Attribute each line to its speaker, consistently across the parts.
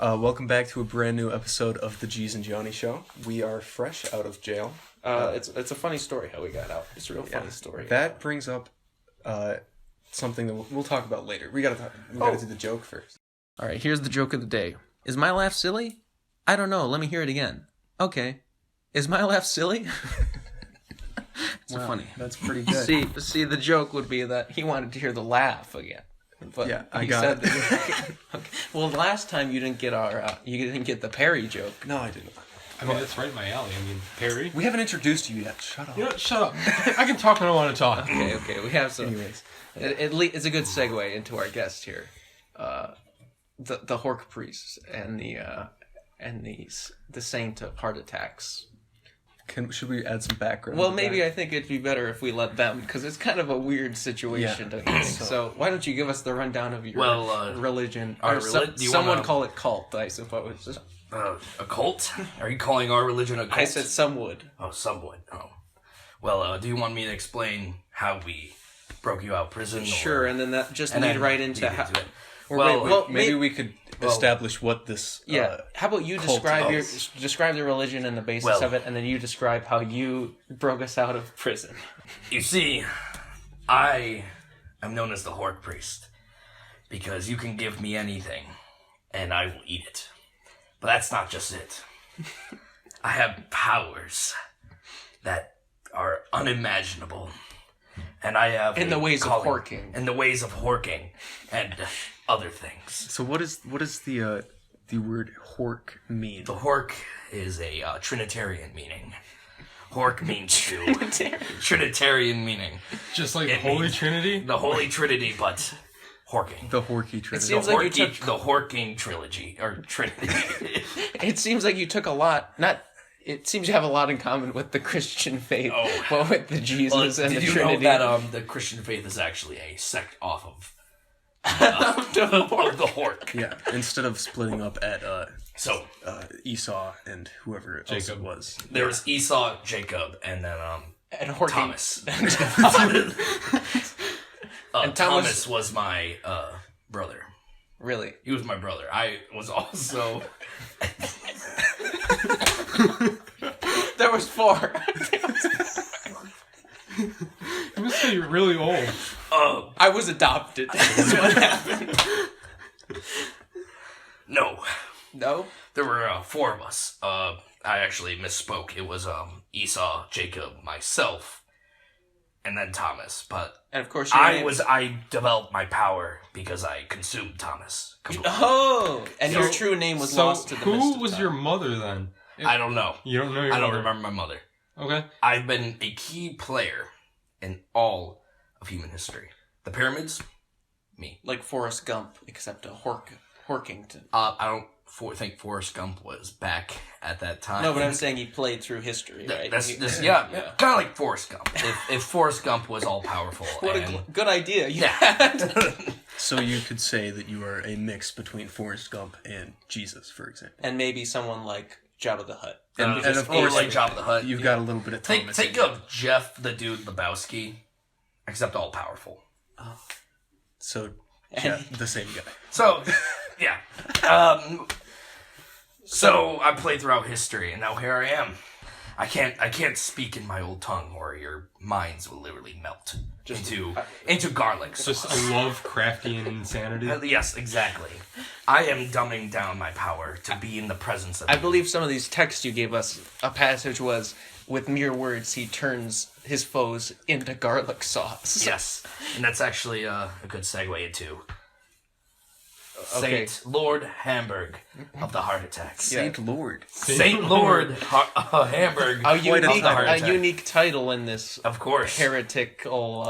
Speaker 1: Welcome back to a brand new episode of the G's and Johnny Show. We are fresh out of jail.
Speaker 2: It's a funny story how we got out. It's a real funny story.
Speaker 1: That brings up something that we'll talk about later. We gotta do the joke first.
Speaker 2: All right, here's the joke of the day. Is my laugh silly? I don't know. Let me hear it again. Okay. Is my laugh silly? It's funny.
Speaker 1: That's pretty good.
Speaker 2: See, the joke would be that he wanted to hear the laugh again. But
Speaker 1: yeah, I got it.
Speaker 2: Okay. Well, last time you didn't get the Perry joke.
Speaker 1: No, I didn't.
Speaker 3: I mean, that's right in my alley. I mean, Perry.
Speaker 1: We haven't introduced you yet. Shut up.
Speaker 3: You know what? Shut up. I can talk when I want to talk.
Speaker 2: Okay. We have some.
Speaker 1: Anyways.
Speaker 2: It's a good segue into our guest here. The Hork priest and the saint of heart attacks.
Speaker 1: Should we add some background?
Speaker 2: Well, maybe I think it'd be better if we let them, because it's kind of a weird situation.
Speaker 1: Yeah.
Speaker 2: So why don't you give us the rundown of your religion? Some would call it cult, I suppose.
Speaker 4: A cult? Are you calling our religion a cult?
Speaker 2: I said some would.
Speaker 4: Oh, some would. Oh. Well, do you want me to explain how we broke you out of prison?
Speaker 2: Sure, and then that just lead right into how...
Speaker 4: it.
Speaker 1: Maybe we could establish what this.
Speaker 2: How about you describe the religion and the basis of it, and then you describe how you broke us out of prison.
Speaker 4: You see, I am known as the Hork priest because you can give me anything, and I will eat it. But that's not just it. I have powers that are unimaginable, and I have
Speaker 2: in the ways of horking.
Speaker 4: In the ways of horking, and other things.
Speaker 1: So what is the word hork mean?
Speaker 4: The hork is a Trinitarian meaning. Hork means Trinitarian meaning.
Speaker 3: Just like the Holy Trinity?
Speaker 4: The Holy Trinity, but horking.
Speaker 1: The Horky Trinity.
Speaker 2: It seems like you took
Speaker 4: the horking trilogy, or Trinity.
Speaker 2: It seems like you took a lot, it seems you have a lot in common with the Christian faith, well, with the Jesus and the Trinity.
Speaker 4: Did you know that the Christian faith is actually a sect off of the Hork?
Speaker 1: Yeah, instead of splitting up at Esau and whoever else it was.
Speaker 4: There was Esau, Jacob, and then
Speaker 2: and Horking.
Speaker 4: Thomas. And Thomas was my brother.
Speaker 2: Really?
Speaker 4: He was my brother. I was also...
Speaker 2: There was 4.
Speaker 3: You must say you're really old.
Speaker 2: I was adopted. That's what happened.
Speaker 4: No.
Speaker 2: No?
Speaker 4: There were 4 of us. I actually misspoke. It was Esau, Jacob, myself, and then Thomas. But
Speaker 2: and of course,
Speaker 4: I developed my power because I consumed Thomas.
Speaker 2: And your true name was lost to the mist
Speaker 3: who
Speaker 2: of
Speaker 3: was
Speaker 2: time.
Speaker 3: your mother then?
Speaker 4: I don't know.
Speaker 3: You don't know your
Speaker 4: mother? I don't
Speaker 3: mother?
Speaker 4: remember my mother.
Speaker 3: Okay.
Speaker 4: I've been a key player in all of human history. The pyramids, me.
Speaker 2: Like Forrest Gump, except a Horkington.
Speaker 4: I don't think Forrest Gump was back at that time.
Speaker 2: No, but I'm saying he played through history, right?
Speaker 4: Kind of like Forrest Gump. If Forrest Gump was all powerful.
Speaker 2: What a good idea you had.
Speaker 1: So you could say that you are a mix between Forrest Gump and Jesus, for example.
Speaker 2: And maybe someone like Jabba the Hutt.
Speaker 1: And of course,
Speaker 4: like Jabba the Hutt.
Speaker 1: You've got a little bit of Thomas.
Speaker 4: Think of Jeff the Dude Lebowski, except all powerful.
Speaker 1: Oh. So, yeah, the same guy.
Speaker 4: So, yeah. So I played throughout history, and now here I am. I can't speak in my old tongue, or your minds will literally melt into garlic sauce.
Speaker 3: Just a Lovecraftian insanity.
Speaker 4: Yes, exactly. I am dumbing down my power to be in the presence of.
Speaker 2: I believe some of these texts you gave us, a passage was, with mere words, he turns his foes into garlic sauce.
Speaker 4: Yes, and that's actually a good segue into
Speaker 2: Okay.
Speaker 4: Saint Lord Hamburg of the heart attacks.
Speaker 1: Saint Lord.
Speaker 4: Saint Lord Hamburg.
Speaker 2: A unique title in this,
Speaker 4: of course,
Speaker 2: heretical.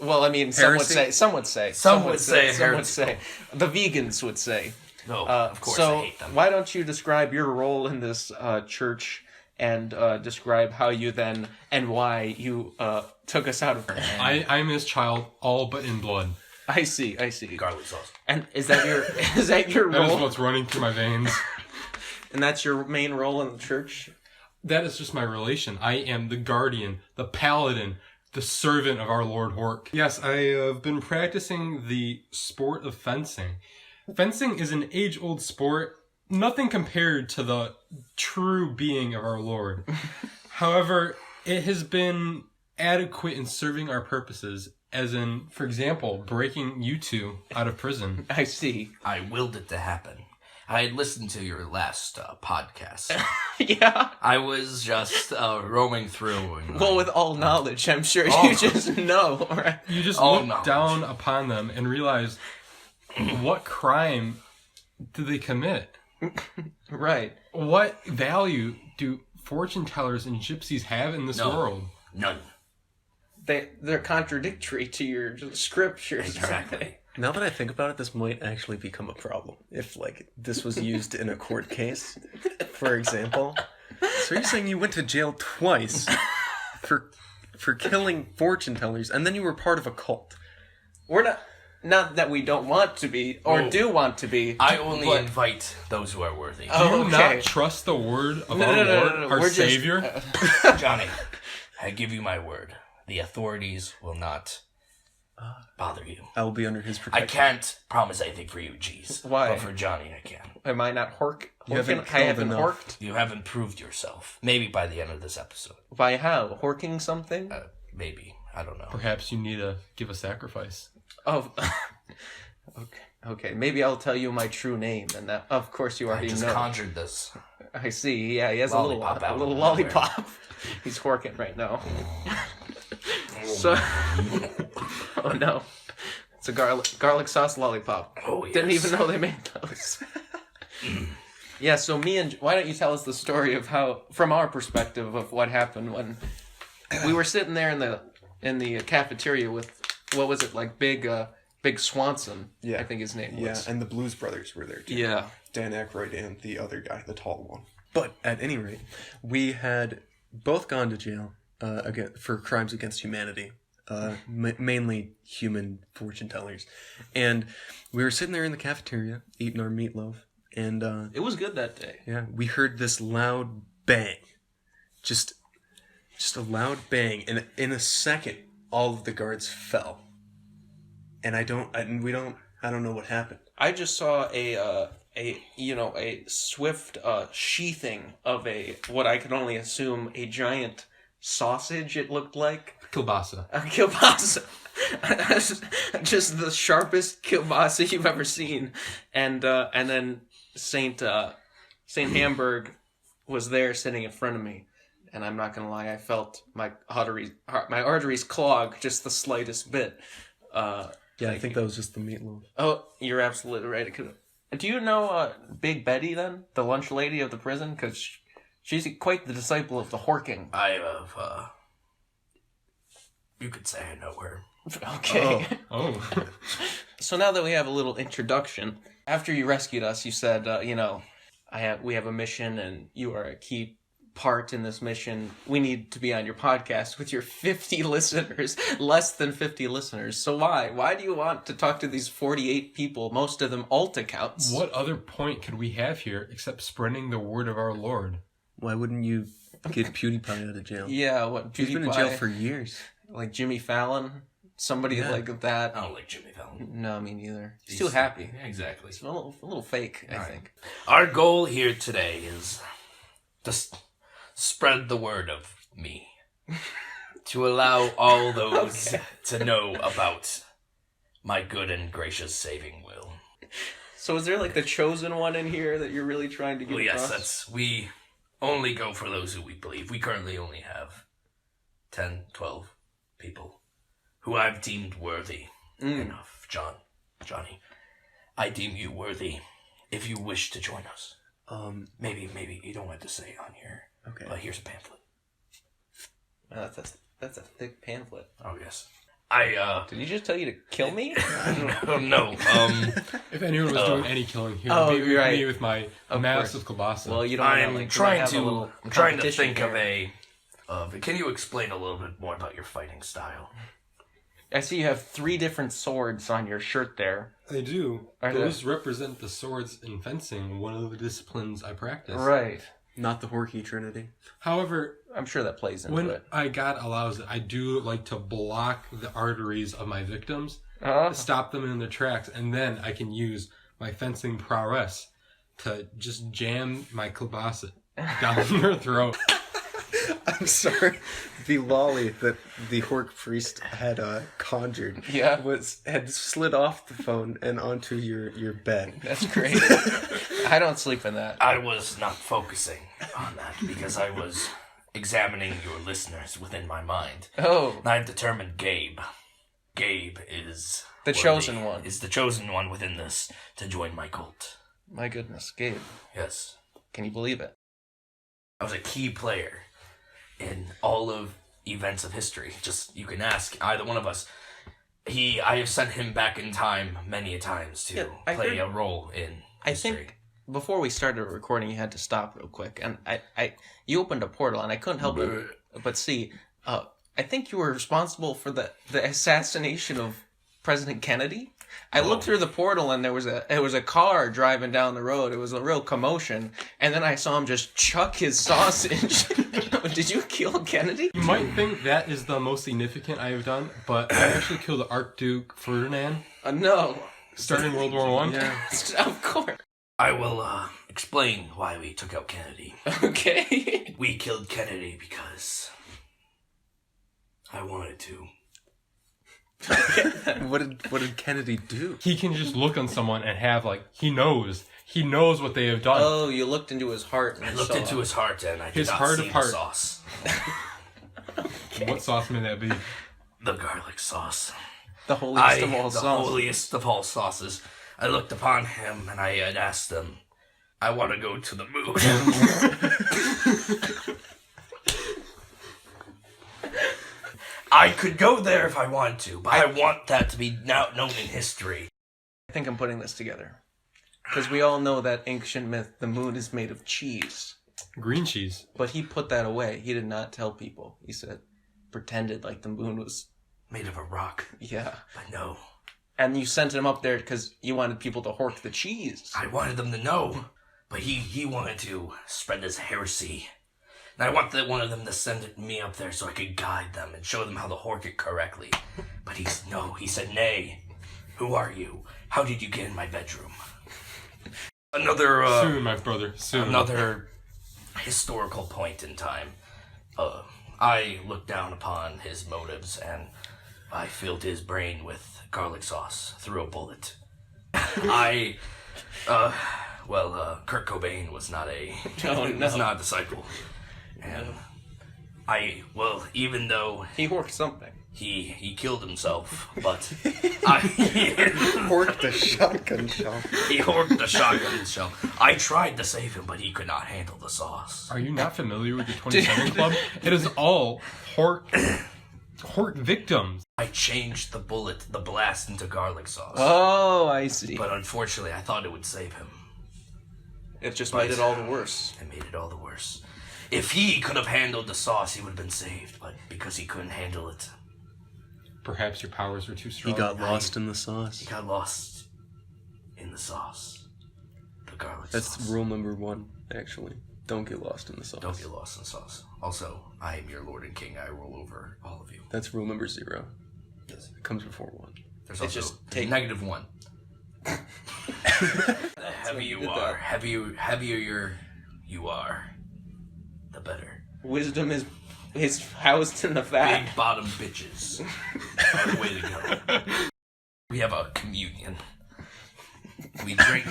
Speaker 2: Well, I mean,
Speaker 1: Heresy?
Speaker 2: some would say, the vegans would say.
Speaker 4: No, of course,
Speaker 2: so
Speaker 4: I hate them.
Speaker 2: Why don't you describe your role in this church and describe how you then and why you took us out of her?
Speaker 3: I'm his child, all but in blood.
Speaker 2: I see.
Speaker 4: Garlic sauce.
Speaker 2: And is that your role?
Speaker 3: That is what's running through my veins.
Speaker 2: And that's your main role in the church?
Speaker 3: That is just my relation. I am the guardian, the paladin, the servant of our Lord Hork. Yes, I have been practicing the sport of fencing. Fencing is an age-old sport nothing compared to the true being of our Lord. However, it has been adequate in serving our purposes, as in, for example, breaking you two out of prison.
Speaker 2: I see.
Speaker 4: I willed it to happen. I had listened to your last podcast.
Speaker 2: Yeah.
Speaker 4: I was just roaming through. And,
Speaker 2: Well, with all knowledge, I'm sure you just know, right?
Speaker 3: You just
Speaker 4: Oh,
Speaker 3: look
Speaker 4: no.
Speaker 3: down upon them and realize, what crime do they commit?
Speaker 2: Right.
Speaker 3: What value do fortune tellers and gypsies have in this
Speaker 4: No.
Speaker 3: world?
Speaker 4: None.
Speaker 2: They're contradictory to your scriptures.
Speaker 4: Exactly.
Speaker 1: Now that I think about it, this might actually become a problem if, like, this was used in a court case, for example. So you're saying you went to jail twice for killing fortune tellers, and then you were part of a cult?
Speaker 2: We're not that we don't want to be, or
Speaker 4: Oh.
Speaker 2: do want to be.
Speaker 4: I only
Speaker 2: but-
Speaker 4: invite those who are worthy.
Speaker 3: Do
Speaker 2: Oh,
Speaker 3: you
Speaker 2: okay.
Speaker 3: not trust the word of
Speaker 2: No,
Speaker 3: our
Speaker 2: no, no,
Speaker 3: Lord,
Speaker 2: no, no,
Speaker 3: our
Speaker 2: we're just-
Speaker 3: Savior?
Speaker 4: Johnny, I give you my word. The authorities will not bother you.
Speaker 1: I will be under his
Speaker 4: I
Speaker 1: protection.
Speaker 4: can't promise anything for you, G's.
Speaker 2: Why?
Speaker 4: But for Johnny, I can.
Speaker 2: Am I not Hork?
Speaker 1: You haven't
Speaker 2: I haven't
Speaker 1: killed enough.
Speaker 2: horked?
Speaker 4: You haven't proved yourself. Maybe by the end of this episode.
Speaker 2: By how? Horking something?
Speaker 4: Maybe. I don't know.
Speaker 3: Perhaps you need to give a sacrifice.
Speaker 2: Oh, okay. Maybe I'll tell you my true name, and that, of course, you
Speaker 4: I
Speaker 2: already
Speaker 4: just
Speaker 2: know.
Speaker 4: conjured this.
Speaker 2: I see. Yeah, he has
Speaker 4: Lollipop
Speaker 2: a
Speaker 4: out
Speaker 2: little
Speaker 4: of nowhere.
Speaker 2: lollipop. He's horking right now. So, oh no, it's a garlic sauce lollipop.
Speaker 4: Oh, yes.
Speaker 2: Didn't even know they made those. Yeah. So why don't you tell us the story of how, from our perspective, of what happened when we were sitting there in the cafeteria with, what was it, like Big Swanson?
Speaker 1: Yeah.
Speaker 2: I think his name
Speaker 1: Yeah,
Speaker 2: was.
Speaker 1: and the Blues Brothers were there too.
Speaker 2: Yeah.
Speaker 1: Dan Aykroyd and the other guy, the tall one. But at any rate, we had both gone to jail again for crimes against humanity, mainly human fortune tellers. And we were sitting there in the cafeteria eating our meatloaf, and
Speaker 2: It was good that day.
Speaker 1: yeah, we heard this loud bang, just a loud bang, and in a second, all of the guards fell. And I don't know what happened.
Speaker 2: I just saw a swift sheathing of what I could only assume a giant sausage. It looked like
Speaker 3: Kielbasa.
Speaker 2: a kielbasa, just the sharpest kielbasa you've ever seen, and then Saint Hamburg was there sitting in front of me, and I'm not gonna lie, I felt my arteries clog just the slightest bit.
Speaker 1: Yeah, I think that was just the meatloaf.
Speaker 2: Oh, you're absolutely right. Do you know Big Betty, then? The lunch lady of the prison? Because she's quite the disciple of the horking.
Speaker 4: I have, you could say I know her.
Speaker 2: Okay.
Speaker 3: Oh.
Speaker 2: So now that we have a little introduction, after you rescued us, you said, we have a mission and you are a key part in this mission. We need to be on your podcast with your 50 listeners, less than 50 listeners. So why do you want to talk to these 48 people, most of them alt accounts?
Speaker 3: What other point could we have here except spreading the word of our Lord?
Speaker 1: Why wouldn't you get PewDiePie out of jail?
Speaker 2: Yeah, what,
Speaker 1: He's been in jail
Speaker 2: PewDiePie?
Speaker 1: for years.
Speaker 2: Like Jimmy Fallon? Somebody
Speaker 1: Yeah.
Speaker 2: like that?
Speaker 4: I don't like Jimmy Fallon.
Speaker 2: No, me neither. He's too happy.
Speaker 4: Exactly.
Speaker 2: It's a little fake, I think.
Speaker 4: Our goal here today is just spread the word of me. To allow all those to know about my good and gracious saving will.
Speaker 2: So is there like the chosen one in here that you're really trying to get
Speaker 4: Well, yes,
Speaker 2: across?
Speaker 4: we only go for those who we believe. We currently only have 10, 12 people who I've deemed worthy enough. Johnny, I deem you worthy if you wish to join us. Maybe you don't have to say on here.
Speaker 1: Okay.
Speaker 4: But here's a pamphlet.
Speaker 2: That's a thick pamphlet.
Speaker 4: Oh, yes. I,
Speaker 2: Did he just tell you to kill me?
Speaker 4: no,
Speaker 3: If anyone was doing any killing here,
Speaker 2: Oh,
Speaker 3: it'd be
Speaker 2: right.
Speaker 3: me with my massive kielbasa.
Speaker 2: Well, you don't
Speaker 4: I'm
Speaker 2: like,
Speaker 4: trying
Speaker 2: have a
Speaker 4: to
Speaker 2: little
Speaker 4: I'm trying to
Speaker 2: competition
Speaker 4: think
Speaker 2: here.
Speaker 4: of can you explain a little bit more about your fighting style?
Speaker 2: I see you have 3 different swords on your shirt there.
Speaker 3: I do.
Speaker 2: Are
Speaker 3: Those represent the swords in fencing, one of the disciplines I practice.
Speaker 2: Right.
Speaker 1: Not the Horky Trinity.
Speaker 3: However,
Speaker 2: I'm sure that plays into
Speaker 3: when
Speaker 2: it.
Speaker 3: God allows it, I do like to block the arteries of my victims,
Speaker 2: Uh,
Speaker 3: stop them in their tracks, and then I can use my fencing prowess to just jam my kielbasa down your throat.
Speaker 1: I'm sorry. The lolly that the Hork priest had conjured had slid off the phone and onto your bed.
Speaker 2: That's great. I don't sleep in that.
Speaker 4: I was not focusing on that because I was examining your listeners within my mind.
Speaker 2: Oh.
Speaker 4: And I've determined Gabe. Gabe is...
Speaker 2: The chosen one.
Speaker 4: Is the chosen one within this to join my cult.
Speaker 2: My goodness, Gabe.
Speaker 4: Yes.
Speaker 2: Can you believe it?
Speaker 4: I was a key player in all of events of history. Just, you can ask either one of us. I have sent him back in time many a times to play a role in history.
Speaker 2: I think before we started recording, you had to stop real quick, and you opened a portal, and I couldn't help but see. I think you were responsible for the assassination of President Kennedy. I looked through the portal, and there was a car driving down the road. It was a real commotion, and then I saw him just chuck his sausage. Did you kill Kennedy?
Speaker 3: You might think that is the most significant I have done, but I actually killed the Archduke Ferdinand.
Speaker 2: No.
Speaker 3: Starting World War I.
Speaker 2: Yeah. Of course.
Speaker 4: I will explain why we took out Kennedy.
Speaker 2: Okay.
Speaker 4: We killed Kennedy because I wanted to.
Speaker 1: What did Kennedy do?
Speaker 3: He can just look on someone and have, like, he knows what they have done.
Speaker 2: Oh, you looked into his heart.
Speaker 4: I looked into his heart and I did
Speaker 3: His
Speaker 4: not
Speaker 3: heart
Speaker 4: see
Speaker 3: of
Speaker 4: the
Speaker 3: heart.
Speaker 4: sauce.
Speaker 3: What sauce may that be?
Speaker 4: The garlic sauce.
Speaker 2: The holiest of all
Speaker 4: The
Speaker 2: sauces.
Speaker 4: holiest of all sauces. I looked upon him and I had asked him, I want to go to the moon. I could go there if I wanted to, but I want that to be now known in history.
Speaker 2: I think I'm putting this together. Because we all know that ancient myth, the moon is made of cheese.
Speaker 3: Green cheese.
Speaker 2: But he put that away. He did not tell people. He said, pretended like the moon was...
Speaker 4: Made of a rock.
Speaker 2: Yeah.
Speaker 4: But no.
Speaker 2: And you sent him up there because you wanted people to hork the cheese.
Speaker 4: I wanted them to know, but he wanted to spread his heresy. And I wanted one of them to send me up there so I could guide them and show them how to hork it correctly. But he said, nay. Who are you? How did you get in my bedroom? Another,
Speaker 3: soon, my brother, soon.
Speaker 4: Another historical point in time. I looked down upon his motives and I filled his brain with garlic sauce through a bullet. Kurt Cobain was not a disciple. And even though
Speaker 2: He horked something.
Speaker 4: he killed himself, but
Speaker 1: Horked the shotgun shell.
Speaker 4: He horked the shotgun shell. I tried to save him, but he could not handle the sauce.
Speaker 3: Are you not familiar with the 27 Club? It is all Hork victims.
Speaker 4: I changed the blast into garlic sauce.
Speaker 2: Oh, I see.
Speaker 4: But unfortunately, I thought it would save him.
Speaker 2: It just made it all the worse.
Speaker 4: It made it all the worse. If he could have handled the sauce, he would have been saved. But because he couldn't handle it,
Speaker 3: perhaps your powers were too strong.
Speaker 1: He got lost in the sauce.
Speaker 4: he got lost in the sauce. The garlic
Speaker 1: That's
Speaker 4: sauce.
Speaker 1: rule number 1, actually. Don't get lost in the sauce.
Speaker 4: Don't get lost in the sauce. Also, I am your lord and king. I rule over all of you.
Speaker 1: That's rule number 0.
Speaker 4: Yes.
Speaker 1: It comes before 1.
Speaker 4: There's
Speaker 2: It's
Speaker 4: also
Speaker 2: just take-
Speaker 4: -1. The heavier you are, the better.
Speaker 2: Wisdom is housed in the fat.
Speaker 4: Big bottom bitches are the way to go. We have a communion. We drink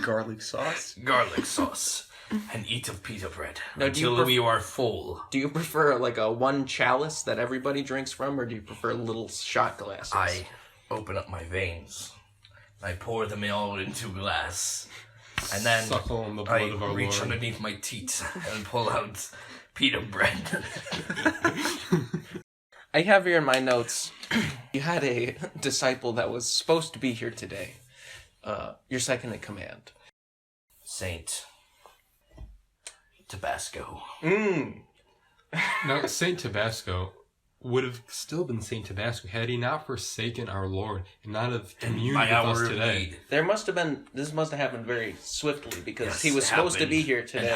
Speaker 1: Garlic sauce?
Speaker 4: garlic sauce and eat of pita bread
Speaker 2: Now, do you
Speaker 4: until we are full.
Speaker 2: Do you prefer like a one chalice that everybody drinks from, or do you prefer little shot glasses?
Speaker 4: I open up my veins. I pour them all into glass. And then
Speaker 3: Suckle on the blood
Speaker 4: I
Speaker 3: of our
Speaker 4: reach
Speaker 3: Lord.
Speaker 4: underneath my teats and pull out pita bread.
Speaker 2: I have here in my notes, you had a disciple that was supposed to be here today. Your second in command.
Speaker 4: Saint Tabasco.
Speaker 3: Now, Saint Tabasco would have still been Saint Tabasco had he not forsaken our Lord and not have communed
Speaker 4: My
Speaker 3: with
Speaker 4: hour
Speaker 3: us
Speaker 4: of
Speaker 3: today.
Speaker 4: need.
Speaker 2: This must have happened very swiftly because
Speaker 4: Yes,
Speaker 2: he was
Speaker 4: it
Speaker 2: supposed to be
Speaker 4: happened
Speaker 2: here today.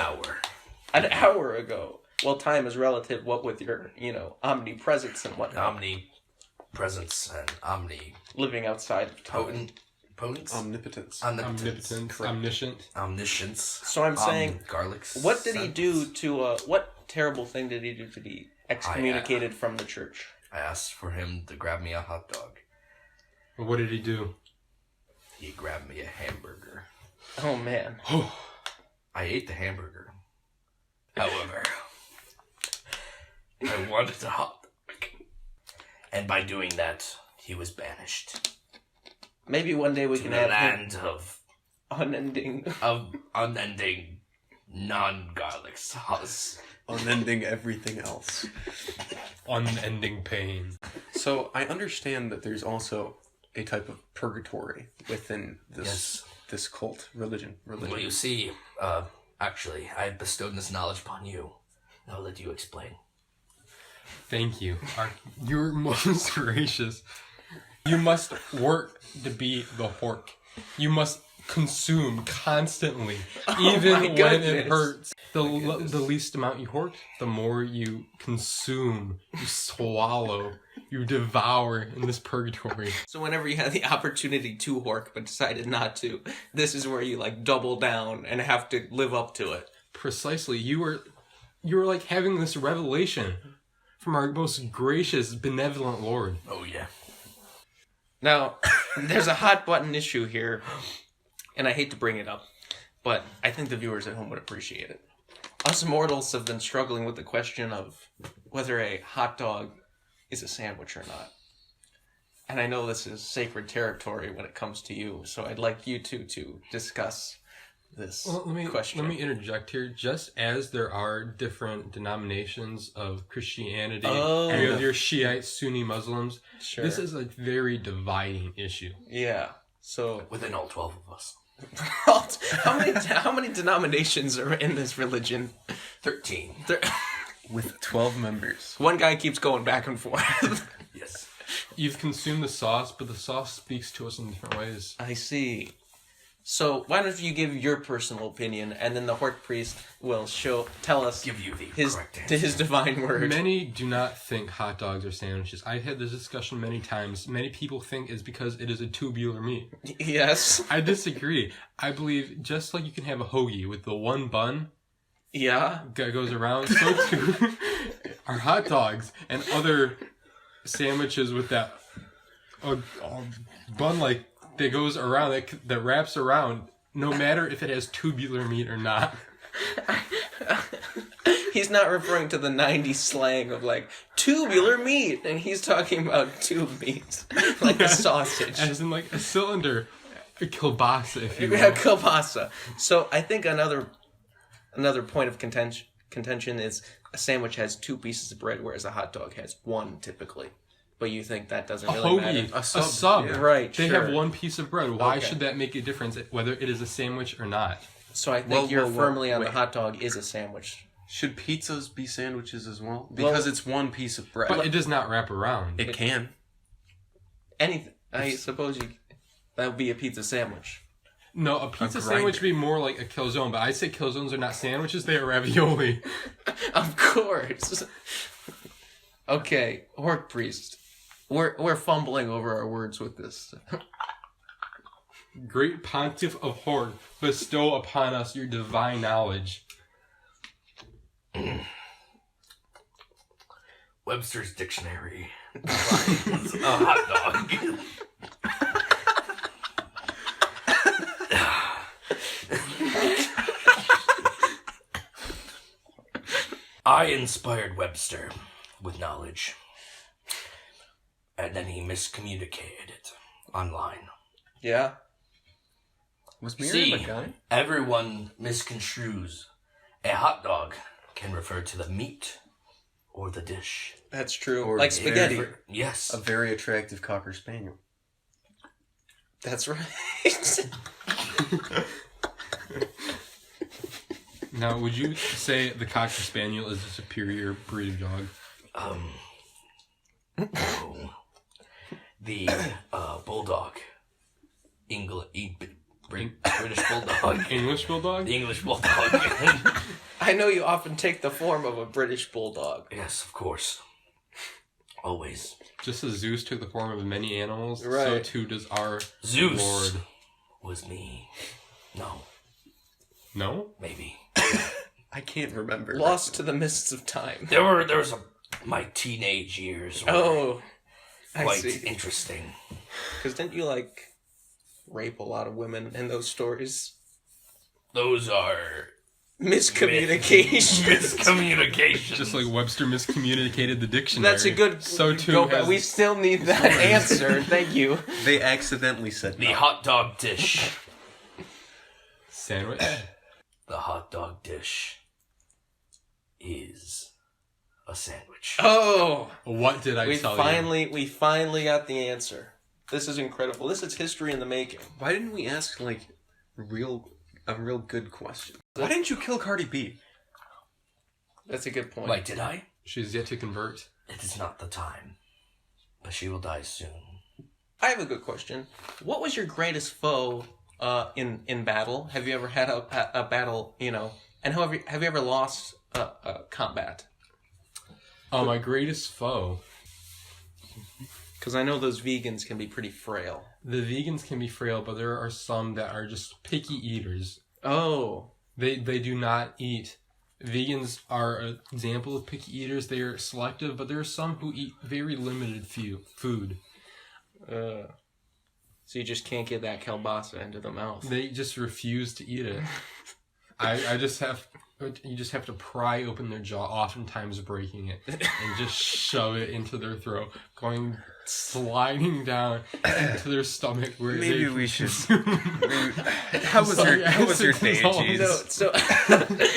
Speaker 4: An
Speaker 2: An hour ago. Well, time is relative, what with your, omnipresence and whatnot.
Speaker 4: Omnipresence and omnipotent.
Speaker 2: Living outside of time.
Speaker 1: Omnipotence.
Speaker 3: Omnipotence. Omniscient.
Speaker 4: Omniscience.
Speaker 2: So I'm saying,
Speaker 4: garlic.
Speaker 2: what did he do to? What terrible thing did he do to be excommunicated from the church?
Speaker 4: I asked for him to grab me a hot dog.
Speaker 3: What did he do?
Speaker 4: He grabbed me a hamburger.
Speaker 2: Oh man.
Speaker 4: I ate the hamburger. However, I wanted a hot dog. And by doing that, he was banished.
Speaker 2: Maybe one day we
Speaker 4: to
Speaker 2: can
Speaker 4: the
Speaker 2: have
Speaker 4: land of
Speaker 2: unending
Speaker 4: non-garlic sauce.
Speaker 1: Unending everything else.
Speaker 3: Unending pain.
Speaker 1: So I understand that there's also a type of purgatory within this cult religion.
Speaker 4: Well, you see, actually, I have bestowed this knowledge upon you. I'll let you explain.
Speaker 3: Thank you. You're most gracious. You must work to be the Hork. You must consume constantly, even when it hurts. The least amount you Hork, the more you consume, you swallow, you devour in this purgatory.
Speaker 2: So whenever you had the opportunity to Hork but decided not to, this is where you like double down and have to live up to it.
Speaker 3: Precisely. You were like having this revelation from our most gracious, benevolent Lord.
Speaker 4: Oh, yeah.
Speaker 2: Now, there's a hot button issue here, and I hate to bring it up, but I think the viewers at home would appreciate it. Us mortals have been struggling with the question of whether a hot dog is a sandwich or not. And I know this is sacred territory when it comes to you, so I'd like you two to discuss this question.
Speaker 3: Let me interject here. Just as there are different denominations of Christianity,
Speaker 2: Oh.
Speaker 3: and you have your Shiite, Sunni Muslims,
Speaker 2: Sure.
Speaker 3: this is a very dividing issue.
Speaker 2: Yeah. So
Speaker 4: Within all 12 of us.
Speaker 2: how many denominations are in this religion?
Speaker 4: 13.
Speaker 1: With 12 members.
Speaker 2: One guy keeps going back and forth.
Speaker 4: Yes.
Speaker 3: You've consumed the sauce, but the sauce speaks to us in different ways.
Speaker 2: I see. So why don't you give your personal opinion, and then the Hork priest will tell us
Speaker 4: Give you the
Speaker 2: his
Speaker 4: correct answer.
Speaker 2: his divine word.
Speaker 3: Many do not think hot dogs are sandwiches. I've had this discussion many times. Many people think it's because it is a tubular meat.
Speaker 2: Yes.
Speaker 3: I disagree. I believe just like you can have a hoagie with the one bun
Speaker 2: Yeah.
Speaker 3: that goes around, so too are hot dogs and other sandwiches with that bun like that goes around, that wraps around, no matter if it has tubular meat or not.
Speaker 2: He's not referring to the 90s slang of like tubular meat, and he's talking about tube meat, like a sausage.
Speaker 3: As in like a cylinder, a kielbasa, if you will.
Speaker 2: Yeah, kielbasa. So I think another point of contention is a sandwich has two pieces of bread, whereas a hot dog has one typically. But you think that doesn't really matter?
Speaker 3: A sub.
Speaker 1: Yeah.
Speaker 2: Right,
Speaker 3: They
Speaker 2: sure.
Speaker 3: have one piece of bread. Why
Speaker 2: Okay.
Speaker 3: should that make a difference, whether it is a sandwich or not?
Speaker 2: So I think you're
Speaker 1: Whoa,
Speaker 2: firmly on the
Speaker 1: wait.
Speaker 2: hot dog is a sandwich.
Speaker 1: Should pizzas be sandwiches as well? Because it's one piece of bread.
Speaker 3: But it does not wrap around.
Speaker 1: It can.
Speaker 2: Anything. I suppose that would be a pizza sandwich.
Speaker 3: No, a pizza
Speaker 1: grinder.
Speaker 3: sandwich would be more like a calzone, but I say calzones are not sandwiches, they are ravioli.
Speaker 2: Of course. Okay, Hork priest. We're fumbling over our words with this.
Speaker 3: Great Pontiff of Hork, bestow upon us your divine knowledge.
Speaker 4: Webster's Dictionary defines a hot dog. I inspired Webster with knowledge, and then he miscommunicated it online.
Speaker 2: Yeah.
Speaker 1: Was
Speaker 4: See,
Speaker 1: Miriam a guy?
Speaker 4: everyone misconstrues. A hot dog can refer to the meat or the dish.
Speaker 2: That's true.
Speaker 1: Or
Speaker 2: Like
Speaker 1: the
Speaker 2: spaghetti.
Speaker 4: Yes.
Speaker 1: A very attractive Cocker Spaniel.
Speaker 2: That's right.
Speaker 3: Now, would you say the Cocker Spaniel is a superior breed of dog?
Speaker 4: No. The Bulldog. British Bulldog.
Speaker 3: English Bulldog?
Speaker 4: The English Bulldog.
Speaker 2: I know you often take the form of a British bulldog.
Speaker 4: Yes, of course. Always.
Speaker 3: Just as Zeus took the form of many animals, so
Speaker 2: Right.
Speaker 3: too does our
Speaker 4: Zeus
Speaker 3: Lord.
Speaker 4: was me. No,
Speaker 3: No?
Speaker 4: maybe.
Speaker 1: I can't remember.
Speaker 2: Lost to the mists of time.
Speaker 4: There was my teenage years were
Speaker 2: Oh, I
Speaker 4: quite
Speaker 2: see.
Speaker 4: interesting.
Speaker 2: Because didn't you, like, rape a lot of women in those stories?
Speaker 4: Those are
Speaker 2: Miscommunication.
Speaker 4: miscommunications.
Speaker 3: Just like Webster miscommunicated the dictionary.
Speaker 2: That's a good...
Speaker 3: So too
Speaker 2: go back.
Speaker 3: has...
Speaker 2: We still need that answer. Thank you.
Speaker 1: They accidentally said
Speaker 4: the
Speaker 1: no.
Speaker 4: hot dog dish.
Speaker 3: Sandwich?
Speaker 4: The hot dog dish is a sandwich.
Speaker 2: Oh!
Speaker 3: What did I
Speaker 2: We
Speaker 3: tell
Speaker 2: finally got the answer. This is incredible. This is history in the making.
Speaker 1: Why didn't we ask, like, a real good question? Why didn't you kill Cardi B?
Speaker 2: That's a good point.
Speaker 4: Wait, did I?
Speaker 3: you? She's yet to convert.
Speaker 4: It is not the time, but she will die soon.
Speaker 2: I have a good question. What was your greatest foe in battle? Have you ever had a battle, and have you ever lost a combat?
Speaker 3: My greatest foe.
Speaker 2: Because I know those vegans can be pretty frail.
Speaker 3: The vegans can be frail, but there are some that are just picky eaters.
Speaker 2: Oh.
Speaker 3: They do not eat. Vegans are an example of picky eaters. They are selective, but there are some who eat very limited food.
Speaker 2: So you just can't get that kielbasa into the mouth.
Speaker 3: They just refuse to eat it. You just have to pry open their jaw, oftentimes breaking it, and just shove it into their throat, sliding down into their stomach. Where
Speaker 1: Maybe
Speaker 3: they
Speaker 1: we should. How was your day, Jeez?
Speaker 2: No, so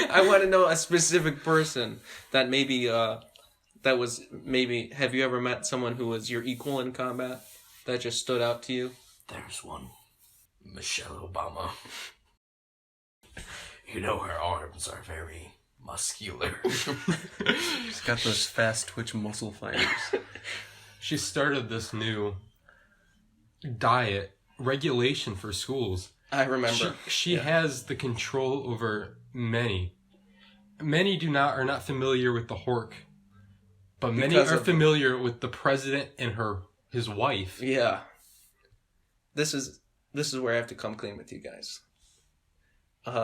Speaker 2: I want to know a specific person that maybe have you ever met someone who was your equal in combat that just stood out to you?
Speaker 4: There's one. Michelle Obama. You know her arms are very muscular.
Speaker 1: She's got those fast twitch muscle fibers.
Speaker 3: She started this new diet regulation for schools.
Speaker 2: I remember.
Speaker 3: She has the control over many. Many are not familiar with the Hork, but many
Speaker 2: Because
Speaker 3: are
Speaker 2: of-
Speaker 3: familiar with the president and his wife.
Speaker 2: Yeah. This is where I have to come clean with you guys.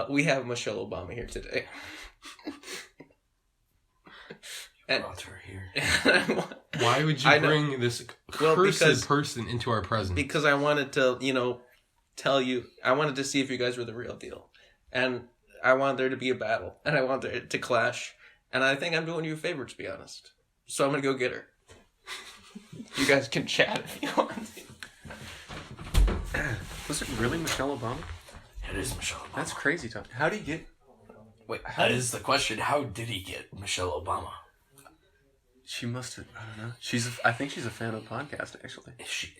Speaker 2: We have Michelle Obama here today. And
Speaker 4: Brought her here.
Speaker 3: Why would you
Speaker 2: I know.
Speaker 3: bring this
Speaker 2: Well,
Speaker 3: cursed
Speaker 2: because-
Speaker 3: person into our presence?
Speaker 2: because I wanted to, tell you, I wanted to see if you guys were the real deal. And I wanted there to be a battle. And I wanted it to clash. And I think I'm doing you a favor, to be honest. So I'm going to go get her. You guys can chat if you want.
Speaker 1: Was it really Michelle Obama?
Speaker 4: It is Michelle Obama.
Speaker 1: That's crazy talk. How do you get?
Speaker 4: Wait, that is the question. How did he get Michelle Obama?
Speaker 1: She must have. I don't know. I think she's a fan of the podcast. Actually,
Speaker 4: Is she?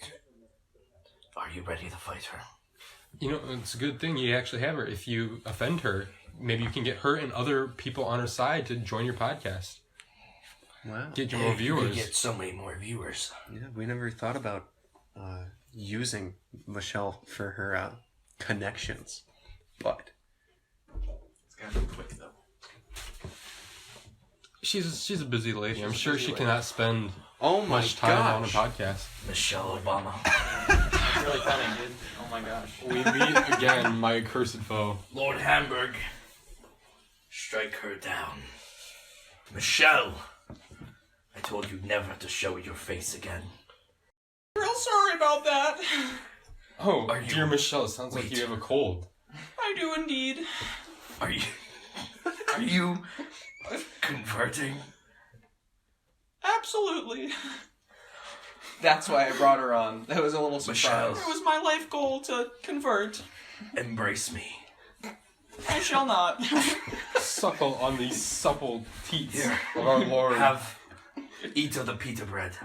Speaker 4: Are you ready to fight her?
Speaker 3: It's a good thing you actually have her. If you offend her, maybe you can get her and other people on her side to join your podcast.
Speaker 1: wow.
Speaker 3: Get you more viewers.
Speaker 4: We get so many more viewers.
Speaker 1: Yeah, we never thought about using Michelle for her connections, but it's gotta be quick though.
Speaker 3: She's a busy lady. I'm
Speaker 1: a
Speaker 3: sure
Speaker 1: busy
Speaker 3: she
Speaker 1: lady.
Speaker 3: cannot spend
Speaker 1: Oh my
Speaker 3: much time on a
Speaker 1: gosh!
Speaker 3: podcast.
Speaker 4: Michelle Obama.
Speaker 5: I really thought I did. Oh my gosh.
Speaker 3: We meet again, my cursed foe.
Speaker 4: Lord Hamburg. Strike her down. Michelle. I told you never to show your face again.
Speaker 5: Real sorry about that.
Speaker 3: Oh,
Speaker 4: Are you-
Speaker 3: dear Michelle, it sounds like
Speaker 4: Wait.
Speaker 3: you have a cold.
Speaker 5: I do indeed.
Speaker 4: Are you... Are you... converting?
Speaker 5: Absolutely.
Speaker 2: That's why I brought her on. That was a little
Speaker 4: Michelle.
Speaker 2: surprise.
Speaker 5: It was my life goal to convert.
Speaker 4: Embrace me.
Speaker 5: I shall not.
Speaker 3: Suckle on these supple teats
Speaker 4: Here.
Speaker 3: of our Lord.
Speaker 4: Eat of the pita bread.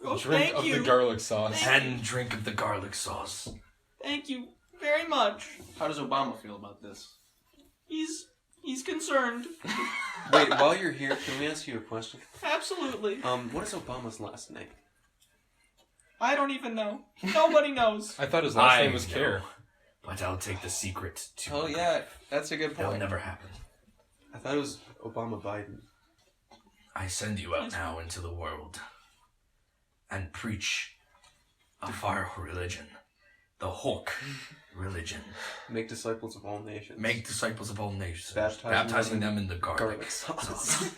Speaker 5: Oh,
Speaker 3: Drink
Speaker 5: thank
Speaker 3: of
Speaker 5: you.
Speaker 3: the garlic sauce.
Speaker 4: And drink of the garlic sauce.
Speaker 5: Thank you very much.
Speaker 2: How does Obama feel about this?
Speaker 5: He's concerned.
Speaker 1: Wait, while you're here, can we ask you a question?
Speaker 5: Absolutely.
Speaker 1: What is Obama's last name?
Speaker 5: I don't even know. Nobody knows.
Speaker 3: I thought his last
Speaker 4: I
Speaker 3: name was
Speaker 4: know,
Speaker 3: Care.
Speaker 4: But I'll take the secret to
Speaker 2: Oh yeah, that's a good
Speaker 4: That'll
Speaker 2: point.
Speaker 4: never happen.
Speaker 1: I thought it was Obama Biden.
Speaker 4: I send you out now into the world. and preach a fire religion, the Hork religion.
Speaker 1: Make disciples of all nations.
Speaker 4: Make disciples of all nations,
Speaker 1: Baptizing
Speaker 4: them in the garlic
Speaker 1: sauce.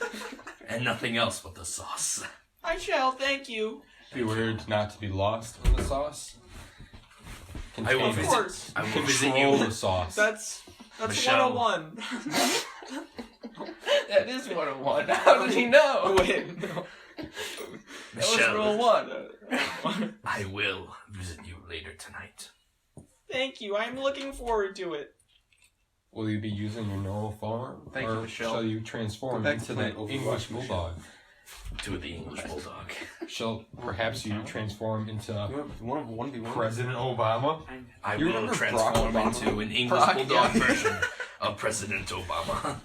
Speaker 4: and nothing else but the sauce.
Speaker 5: I shall, thank you.
Speaker 3: Beware not to be lost in the sauce.
Speaker 4: I will
Speaker 5: Of
Speaker 4: visit.
Speaker 5: course.
Speaker 4: I will visit
Speaker 3: Control
Speaker 4: you.
Speaker 3: the sauce.
Speaker 5: That's
Speaker 4: Michelle.
Speaker 5: 101.
Speaker 2: That is 101. How did he know?
Speaker 5: Wait, no.
Speaker 2: That was
Speaker 4: Michelle,
Speaker 2: rule 1.
Speaker 4: I will visit you later tonight.
Speaker 5: Thank you. I'm looking forward to it.
Speaker 3: Will you be using your normal form?
Speaker 2: Thank you,
Speaker 3: or
Speaker 2: Michelle.
Speaker 3: shall you transform
Speaker 1: Go back
Speaker 3: into
Speaker 1: to
Speaker 3: that
Speaker 1: playing Overwatch,
Speaker 3: English
Speaker 1: Michelle.
Speaker 3: bulldog?
Speaker 4: To the English bulldog.
Speaker 3: Shall perhaps you transform into
Speaker 1: One v one.
Speaker 3: President Obama?
Speaker 4: I
Speaker 3: You
Speaker 4: will
Speaker 3: remember
Speaker 4: transform
Speaker 3: Barack Obama?
Speaker 4: into an English
Speaker 2: Barack,
Speaker 4: bulldog
Speaker 2: yeah.
Speaker 4: version of President Obama.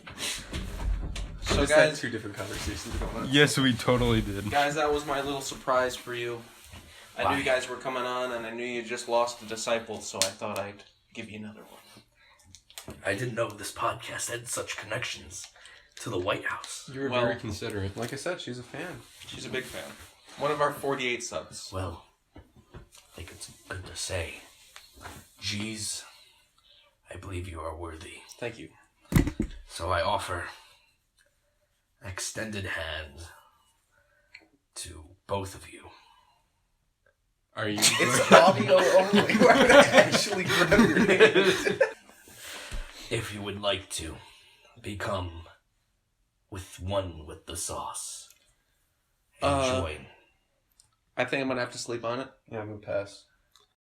Speaker 2: So
Speaker 1: Just had
Speaker 2: guys,
Speaker 1: two different conversations going on.
Speaker 3: Yes, we totally did.
Speaker 2: guys, that was my little surprise for you. I knew
Speaker 4: Why?
Speaker 2: you guys were coming on, and I knew you just lost a disciple, so I thought I'd give you another one.
Speaker 4: I didn't know this podcast had such connections to the White House.
Speaker 3: You were
Speaker 2: Well-
Speaker 3: very considerate.
Speaker 1: Like I said, she's a fan.
Speaker 2: She's a big fan. One of our 48 subs.
Speaker 4: Well, I think it's good to say, geez, I believe you are worthy.
Speaker 2: Thank you.
Speaker 4: So I offer extended hand to both of you.
Speaker 3: Are you?
Speaker 1: It's audio only. We're gonna actually grab your hand.
Speaker 4: If you would like to become one with the sauce and join.
Speaker 2: I think I'm gonna have to sleep on it.
Speaker 1: Yeah, I'm gonna pass.